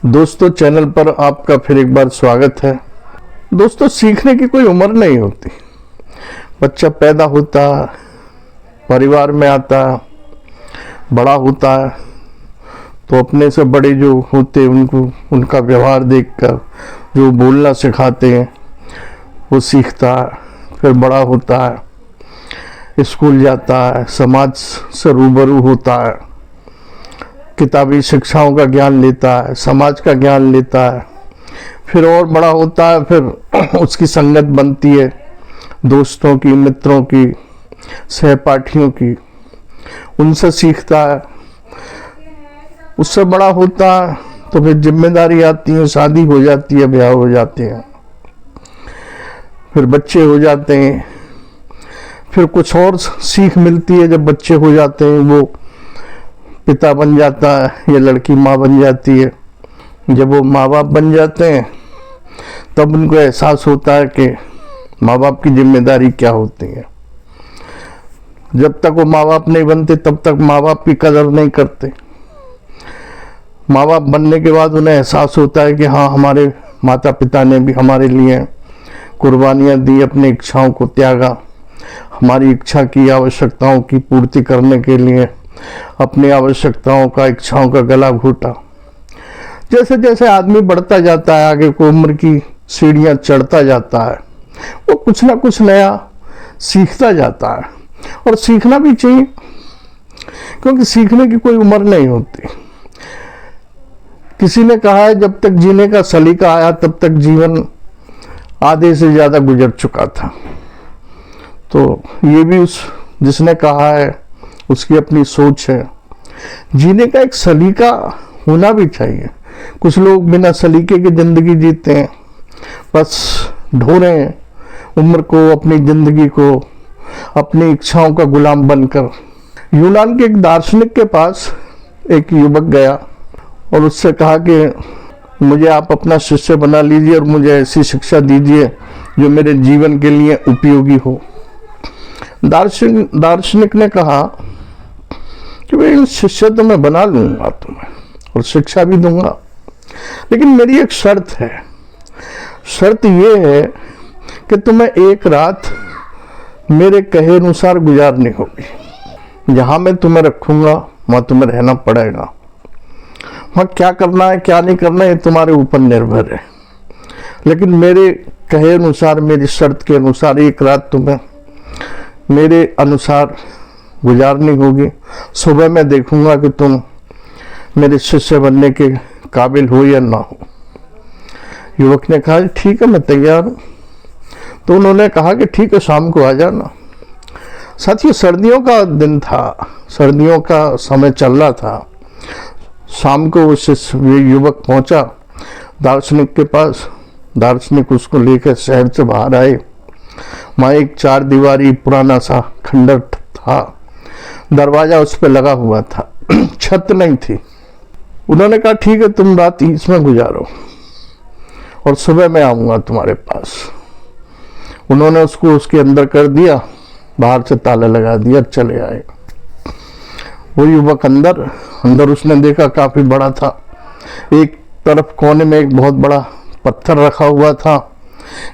दोस्तों, चैनल पर आपका फिर एक बार स्वागत है। दोस्तों, सीखने की कोई उम्र नहीं होती। बच्चा पैदा होता है, परिवार में आता है, बड़ा होता है तो अपने से बड़े जो होते उनको उनका व्यवहार देखकर जो बोलना सिखाते हैं वो सीखता है। फिर बड़ा होता है, स्कूल जाता है, समाज से रूबरू होता है, किताबी शिक्षाओं का ज्ञान लेता है, समाज का ज्ञान लेता है। फिर और बड़ा होता है, फिर उसकी संगत बनती है, दोस्तों की, मित्रों की, सहपाठियों की, उनसे सीखता है। उससे बड़ा होता है तो फिर जिम्मेदारी आती है, शादी हो जाती है, ब्याह हो जाते हैं, फिर बच्चे हो जाते हैं। फिर कुछ और सीख मिलती है जब बच्चे हो जाते हैं, वो पिता बन जाता है या लड़की माँ बन जाती है। जब वो माँ बाप बन जाते हैं तब उनको एहसास होता है कि माँ बाप की जिम्मेदारी क्या होती है। जब तक वो माँ बाप नहीं बनते तब तक माँ बाप की कदर नहीं करते। माँ बाप बनने के बाद उन्हें एहसास होता है कि हाँ, हमारे माता पिता ने भी हमारे लिए कुर्बानियाँ दी, अपनी इच्छाओं को त्यागा, हमारी इच्छा की, आवश्यकताओं की पूर्ति करने के लिए अपनी आवश्यकताओं का, इच्छाओं का गला घोटा। जैसे जैसे आदमी बढ़ता जाता है, आगे को उम्र की सीढ़ियां चढ़ता जाता है, वो कुछ ना कुछ नया सीखता जाता है। और सीखना भी चाहिए, क्योंकि सीखने की कोई उम्र नहीं होती। किसी ने कहा है, जब तक जीने का सलीका आया तब तक जीवन आधे से ज्यादा गुजर चुका था। तो ये भी उस जिसने कहा है उसकी अपनी सोच है। जीने का एक सलीका होना भी चाहिए। कुछ लोग बिना सलीके की जिंदगी जीते हैं, बस ढो रहे हैं उम्र को, अपनी जिंदगी को, अपनी इच्छाओं का गुलाम बनकर। यूनान के एक दार्शनिक के पास एक युवक गया और उससे कहा कि मुझे आप अपना शिष्य बना लीजिए और मुझे ऐसी शिक्षा दीजिए जो मेरे जीवन के लिए उपयोगी हो। दार्शनिक ने कहा कि भाई, शिष्य तो मैं बना लूंगा तुम्हें और शिक्षा भी दूंगा, लेकिन मेरी एक शर्त है। शर्त ये है कि तुम्हें एक रात मेरे कहे अनुसार गुजारनी होगी। जहां मैं तुम्हें रखूंगा वहां तुम्हें रहना पड़ेगा। वहां क्या करना है, क्या नहीं करना है, ये तुम्हारे ऊपर निर्भर है, लेकिन मेरे कहे अनुसार, मेरी शर्त के अनुसार एक रात तुम्हें मेरे अनुसार गुजारनी होगी। सुबह मैं देखूंगा कि तुम मेरे शिष्य बनने के काबिल हो या ना हो। युवक ने कहा, ठीक है, मैं तैयार हूं। तो उन्होंने कहा कि ठीक है, शाम को आ जाना। साथियों, सर्दियों का दिन था, सर्दियों का समय चल रहा था। शाम को ये युवक पहुंचा दार्शनिक के पास। दार्शनिक उसको लेकर शहर से बाहर आए। वहां एक 4 दीवारी पुराना सा खंडर था, दरवाजा उस पर लगा हुआ था, छत नहीं थी। उन्होंने कहा, ठीक है, तुम रात इसमें गुजारो और सुबह मैं आऊंगा तुम्हारे पास। उन्होंने उसको उसके अंदर कर दिया, बाहर से ताला लगा दिया, चले आए। वो युवक अंदर उसने देखा काफी बड़ा था। एक तरफ कोने में एक बहुत बड़ा पत्थर रखा हुआ था,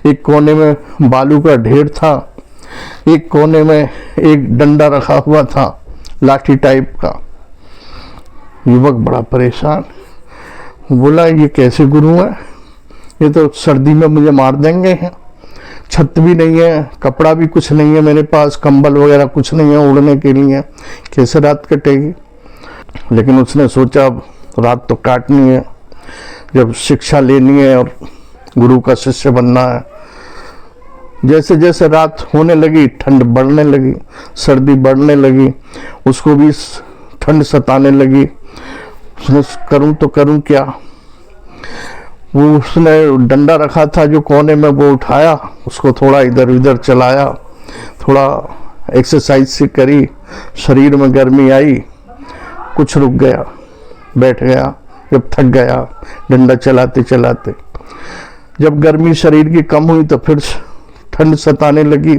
एक कोने में बालू का ढेर था, एक कोने में एक डंडा रखा हुआ था, लाठी टाइप का। युवक बड़ा परेशान, बोला, ये कैसे गुरु है? ये तो सर्दी में मुझे मार देंगे हैं। छत भी नहीं है, कपड़ा भी कुछ नहीं है मेरे पास, कंबल वगैरह कुछ नहीं है उड़ने के लिए, कैसे रात कटेगी? लेकिन उसने सोचा, अब रात तो काटनी है, जब शिक्षा लेनी है और गुरु का शिष्य बनना है। जैसे जैसे रात होने लगी, ठंड बढ़ने लगी, सर्दी बढ़ने लगी, उसको भी ठंड सताने लगी। उसने करूं तो करूं क्या? वो उसने डंडा रखा था जो कोने में, वो उठाया, उसको थोड़ा इधर उधर चलाया, थोड़ा एक्सरसाइज से करी, शरीर में गर्मी आई, कुछ रुक गया, बैठ गया। जब थक गया डंडा चलाते चलाते, जब गर्मी शरीर की कम हुई तो फिर ठंड सताने लगी।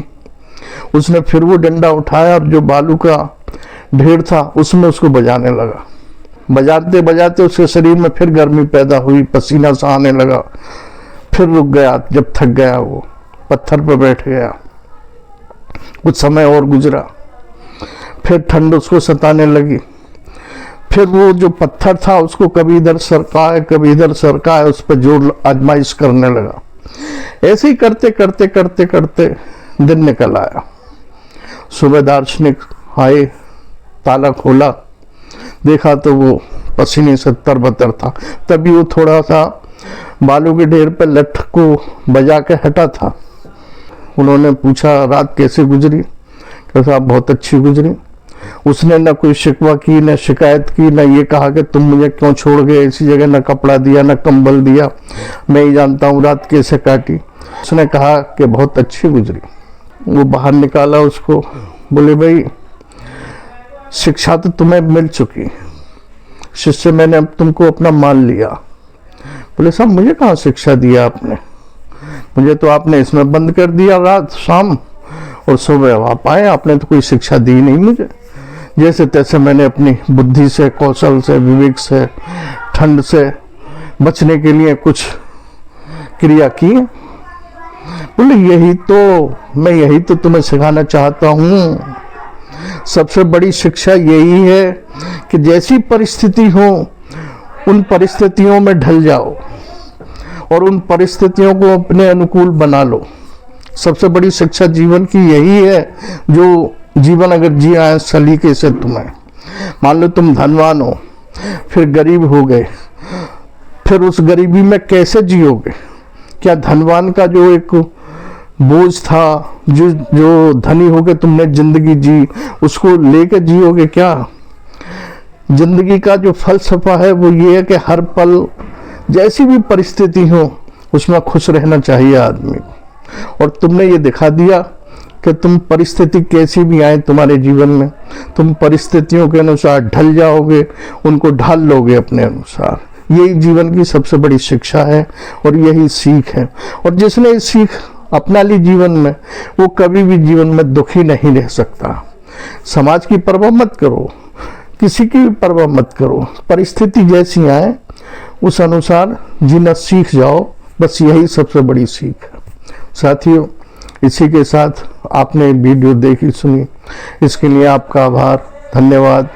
उसने फिर वो डंडा उठाया और जो बालू का ढेर था उसमें उसको बजाने लगा। बजाते बजाते उसके शरीर में फिर गर्मी पैदा हुई, पसीना सा आने लगा, फिर रुक गया। जब थक गया वो पत्थर पर बैठ गया। कुछ समय और गुजरा, फिर ठंड उसको सताने लगी। फिर वो जो पत्थर था उसको कभी इधर सरकाए कभी इधर सरकाए, उस पर जोर आजमाइश करने लगा। ऐसे ही करते करते करते करते दिन निकल आया। सुबह दार्शनिक आए, ताला खोला, देखा तो वो पसीने से तरबतर था। तभी वो थोड़ा सा बालू के ढेर पे लठ को बजा के हटा था। उन्होंने पूछा रात कैसे गुजरी? कहता साहब बहुत अच्छी गुजरी। उसने न कोई शिकवा की, न शिकायत की, न ये कहा कि तुम मुझे क्यों छोड़ गए ऐसी जगह, न कपड़ा दिया न कंबल दिया, मैं ही जानता हूँ रात कैसे काटी। उसने कहा कि बहुत अच्छी गुजरी। वो बाहर निकाला उसको, बोले भाई शिक्षा तो तुम्हें मिल चुकी, शिष्य मैंने अब तुमको अपना मान लिया। बोले साहब मुझे कहाँ शिक्षा दिया आपने, मुझे तो आपने इसमें बंद कर दिया रात शाम, और सुबह आप आए, आपने तो कोई शिक्षा दी नहीं मुझे। जैसे तैसे मैंने अपनी बुद्धि से, कौशल से, विवेक से, ठंड से बचने के लिए कुछ क्रिया की। बोले यही तो तुम्हें सिखाना चाहता हूँ। सबसे बड़ी शिक्षा यही है कि जैसी परिस्थिति हो उन परिस्थितियों में ढल जाओ और उन परिस्थितियों को अपने अनुकूल बना लो। सबसे बड़ी शिक्षा जीवन की यही है, जो जीवन अगर जिया है सलीके से तुम्हें। मान लो तुम धनवान हो, फिर गरीब हो गए, फिर उस गरीबी में कैसे जियोगे? क्या धनवान का जो एक बोझ था, जो धनी होके तुमने जिंदगी जी, उसको लेके जियोगे क्या? जिंदगी का जो फलसफा है वो ये है कि हर पल जैसी भी परिस्थिति हो उसमें खुश रहना चाहिए आदमी को। और तुमने ये दिखा दिया कि तुम परिस्थिति कैसी भी आए तुम्हारे जीवन में, तुम परिस्थितियों के अनुसार ढल जाओगे, उनको ढाल लोगे अपने अनुसार। यही जीवन की सबसे बड़ी शिक्षा है और यही सीख है। और जिसने इस सीख अपना ली जीवन में, वो कभी भी जीवन में दुखी नहीं रह सकता। समाज की परवाह मत करो, किसी की भी परवाह मत करो, परिस्थिति जैसी आए उस अनुसार जीना सीख जाओ। बस यही सबसे बड़ी सीख है। साथियों, इसी के साथ आपने वीडियो देखी सुनी, इसके लिए आपका आभार, धन्यवाद।